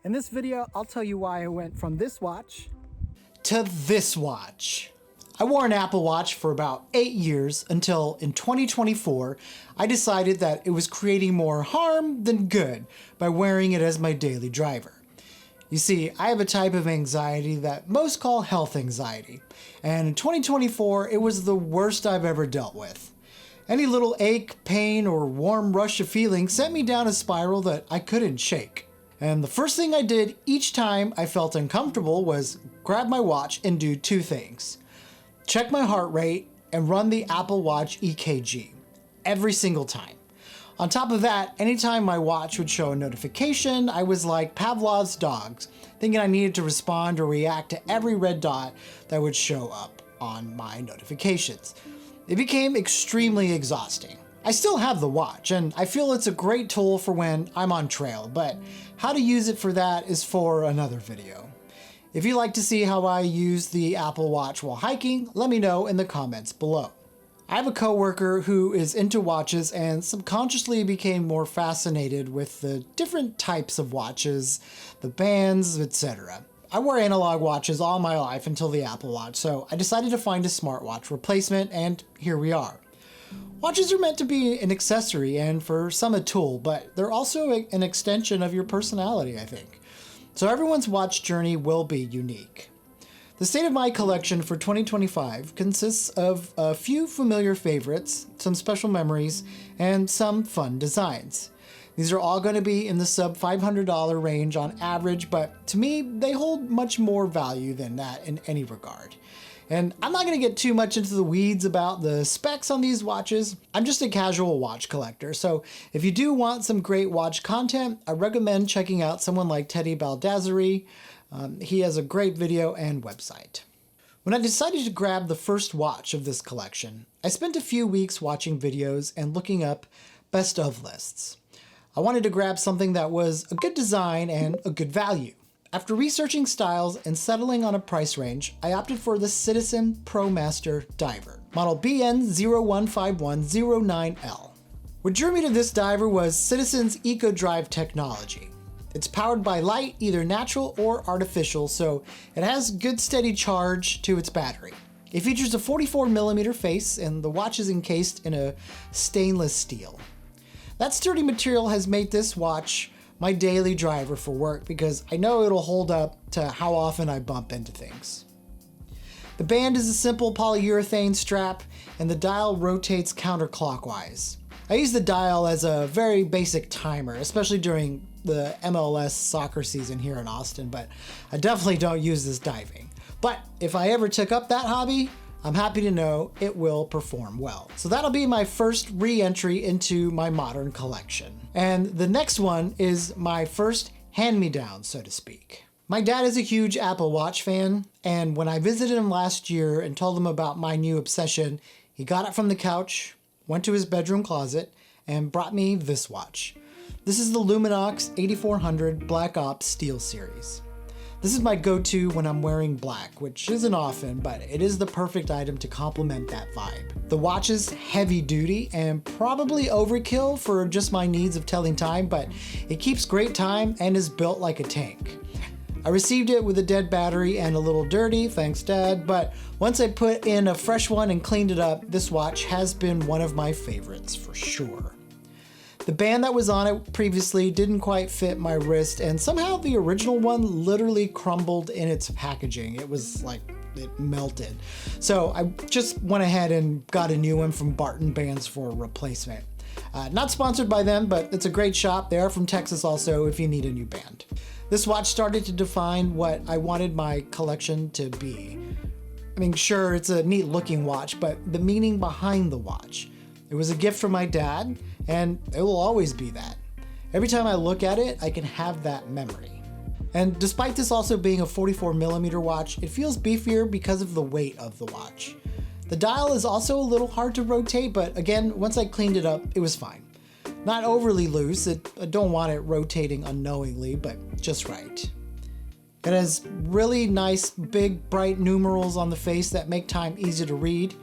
In this video, I'll tell you why I went from this watch to this watch. I wore an Apple Watch for about 8 years until in 2024, I decided that it was creating more harm than good by wearing it as my daily driver. You see, I have a type of anxiety that most call health anxiety, and in 2024, it was the worst I've ever dealt with. Any little ache, pain, or warm rush of feeling sent me down a spiral that I couldn't shake. And the first thing I did each time I felt uncomfortable was grab my watch and do two things. Check my heart rate and run the Apple Watch EKG every single time. On top of that, anytime my watch would show a notification, I was like Pavlov's dogs, thinking I needed to respond or react to every red dot that would show up on my notifications. It became extremely exhausting. I still have the watch, and I feel it's a great tool for when I'm on trail, but how to use it for that is for another video. If you'd like to see how I use the Apple Watch while hiking, let me know in the comments below. I have a coworker who is into watches and subconsciously became more fascinated with the different types of watches, the bands, etc. I wore analog watches all my life until the Apple Watch, so I decided to find a smartwatch replacement, and here we are. Watches are meant to be an accessory and for some a tool, but they're also an extension of your personality, I think. So everyone's watch journey will be unique. The state of my collection for 2025 consists of a few familiar favorites, some special memories, and some fun designs. These are all going to be in the sub $500 range on average, but to me, they hold much more value than that in any regard. And I'm not going to get too much into the weeds about the specs on these watches. I'm just a casual watch collector, so if you do want some great watch content, I recommend checking out someone like Teddy Baldassari. He has a great video and website. When I decided to grab the first watch of this collection, I spent a few weeks watching videos and looking up best of lists. I wanted to grab something that was a good design and a good value. After researching styles and settling on a price range, I opted for the Citizen Promaster Diver, model BN015109L. What drew me to this diver was Citizen's EcoDrive technology. It's powered by light, either natural or artificial, so it has good steady charge to its battery. It features a 44mm face, and the watch is encased in a stainless steel. That sturdy material has made this watch my daily driver for work because I know it'll hold up to how often I bump into things. The band is a simple polyurethane strap, and the dial rotates counterclockwise. I use the dial as a very basic timer, especially during the MLS soccer season here in Austin, but I definitely don't use this diving. But if I ever took up that hobby, I'm happy to know it will perform well. So that'll be my first re-entry into my modern collection. And the next one is my first hand-me-down, so to speak. My dad is a huge Apple Watch fan, and when I visited him last year and told him about my new obsession, he got up from the couch, went to his bedroom closet, and brought me this watch. This is the Luminox 8400 Black Ops Steel Series. This is my go-to when I'm wearing black, which isn't often, but it is the perfect item to complement that vibe. The watch is heavy duty and probably overkill for just my needs of telling time, but it keeps great time and is built like a tank. I received it with a dead battery and a little dirty, thanks Dad, but once I put in a fresh one and cleaned it up, this watch has been one of my favorites for sure. The band that was on it previously didn't quite fit my wrist, and somehow the original one literally crumbled in its packaging. It was like it melted. So I just went ahead and got a new one from Barton Bands for a replacement. Not sponsored by them, but it's a great shop. They are from Texas also if you need a new band. This watch started to define what I wanted my collection to be. I mean, sure, it's a neat looking watch, but the meaning behind the watch. It was a gift from my dad, and it will always be that. Every time I look at it, I can have that memory. And despite this also being a 44mm watch, it feels beefier because of the weight of the watch. The dial is also a little hard to rotate, but again, once I cleaned it up, it was fine. Not overly loose, I don't want it rotating unknowingly, but just right. It has really nice, big, bright numerals on the face that make time easy to read.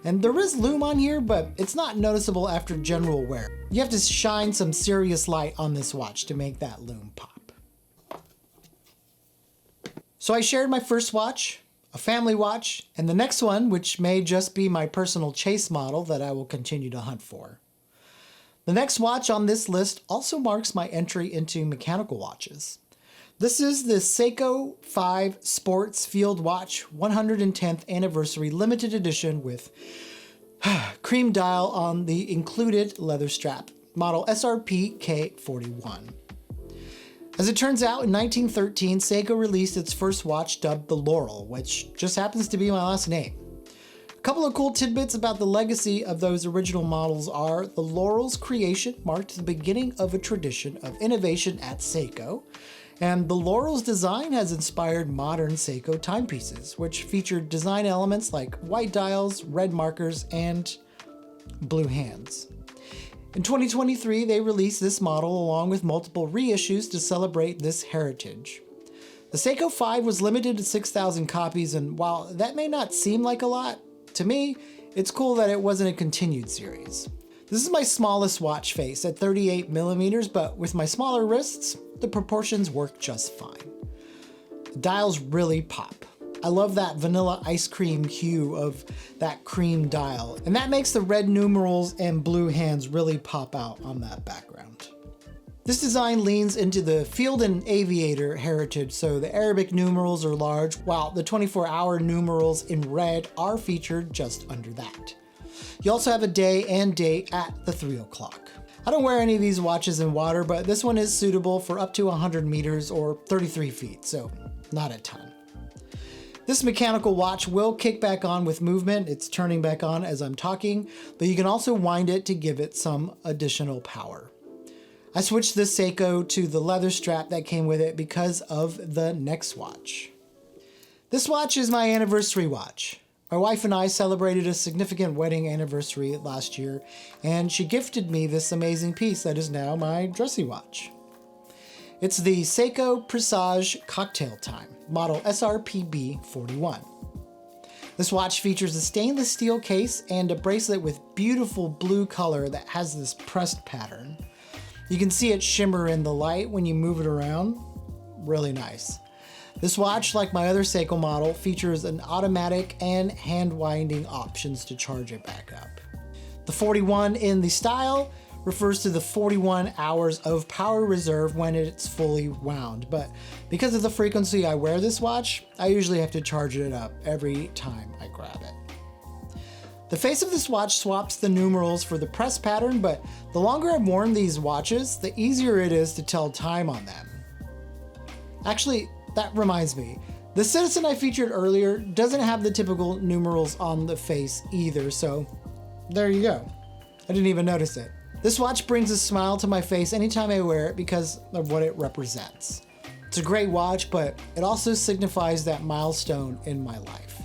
And there is lume on here, but it's not noticeable after general wear. You have to shine some serious light on this watch to make that lume pop. So I shared my first watch, a family watch, and the next one, which may just be my personal chase model that I will continue to hunt for. The next watch on this list also marks my entry into mechanical watches. This is the Seiko 5 Sports Field Watch 110th Anniversary Limited Edition with cream dial on the included leather strap, model SRP K41. As it turns out, in 1913, Seiko released its first watch dubbed the Laurel, which just happens to be my last name. A couple of cool tidbits about the legacy of those original models are the Laurel's creation marked the beginning of a tradition of innovation at Seiko, and the Laurel's design has inspired modern Seiko timepieces, which featured design elements like white dials, red markers, and blue hands. In 2023, they released this model along with multiple reissues to celebrate this heritage. The Seiko 5 was limited to 6,000 copies, and while that may not seem like a lot, to me, it's cool that it wasn't a continued series. This is my smallest watch face at 38 millimeters, but with my smaller wrists, the proportions work just fine. The dials really pop. I love that vanilla ice cream hue of that cream dial, and that makes the red numerals and blue hands really pop out on that background. This design leans into the field and aviator heritage, so the Arabic numerals are large, while the 24-hour numerals in red are featured just under that. You also have a day and date at the 3 o'clock. I don't wear any of these watches in water, but this one is suitable for up to 100 meters or 33 feet, so not a ton. This mechanical watch will kick back on with movement. It's turning back on as I'm talking, but you can also wind it to give it some additional power. I switched this Seiko to the leather strap that came with it because of the next watch. This watch is my anniversary watch. My wife and I celebrated a significant wedding anniversary last year, and she gifted me this amazing piece that is now my dressy watch. It's the Seiko Presage Cocktail Time, model SRPB 41. This watch features a stainless steel case and a bracelet with beautiful blue color that has this pressed pattern. You can see it shimmer in the light when you move it around. Really nice. This watch, like my other Seiko model, features an automatic and hand winding options to charge it back up. The 41 in the style refers to the 41 hours of power reserve when it's fully wound, but because of the frequency I wear this watch, I usually have to charge it up every time I grab it. The face of this watch swaps the numerals for the press pattern, but the longer I've worn these watches, the easier it is to tell time on them. Actually, that reminds me, the Citizen I featured earlier doesn't have the typical numerals on the face either, so there you go. I didn't even notice it. This watch brings a smile to my face anytime I wear it because of what it represents. It's a great watch, but it also signifies that milestone in my life.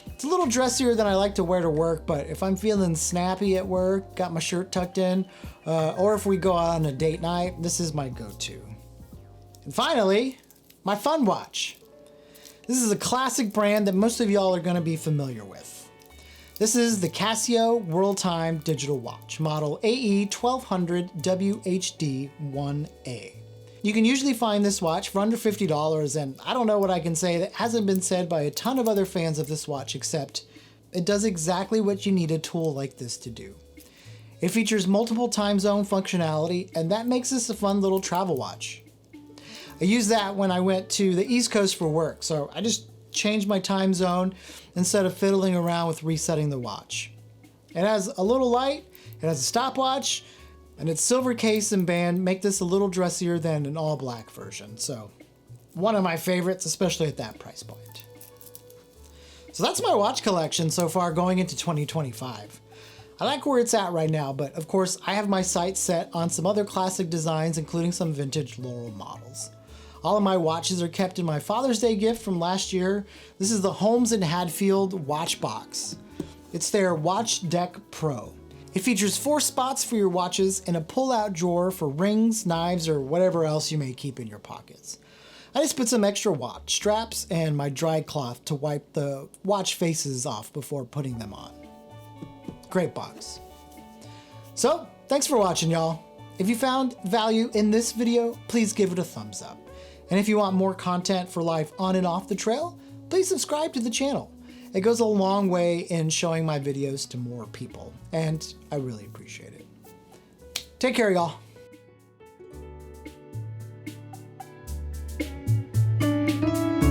It's a little dressier than I like to wear to work, but if I'm feeling snappy at work, got my shirt tucked in, or if we go out on a date night, this is my go-to. And finally, my fun watch. This is a classic brand that most of y'all are going to be familiar with. This is the Casio World Time Digital Watch, model AE 1200 WHD 1A. You can usually find this watch for under $50, and I don't know what I can say that hasn't been said by a ton of other fans of this watch, except it does exactly what you need a tool like this to do. It features multiple time zone functionality, and that makes this a fun little travel watch. I used that when I went to the East Coast for work, so I just changed my time zone instead of fiddling around with resetting the watch. It has a little light, it has a stopwatch, and its silver case and band make this a little dressier than an all black version, so one of my favorites, especially at that price point. So that's my watch collection so far going into 2025. I like where it's at right now, but of course I have my sights set on some other classic designs, including some vintage Laurel models. All of my watches are kept in my Father's Day gift from last year. This is the Holmes & Hadfield watch box. It's their Watch Deck Pro. It features 4 spots for your watches and a pull-out drawer for rings, knives, or whatever else you may keep in your pockets. I just put some extra watch straps and my dry cloth to wipe the watch faces off before putting them on. Great box. So, thanks for watching, y'all. If you found value in this video, please give it a thumbs up. And if you want more content for life on and off the trail, please subscribe to the channel. It goes a long way in showing my videos to more people, and I really appreciate it. Take care, y'all.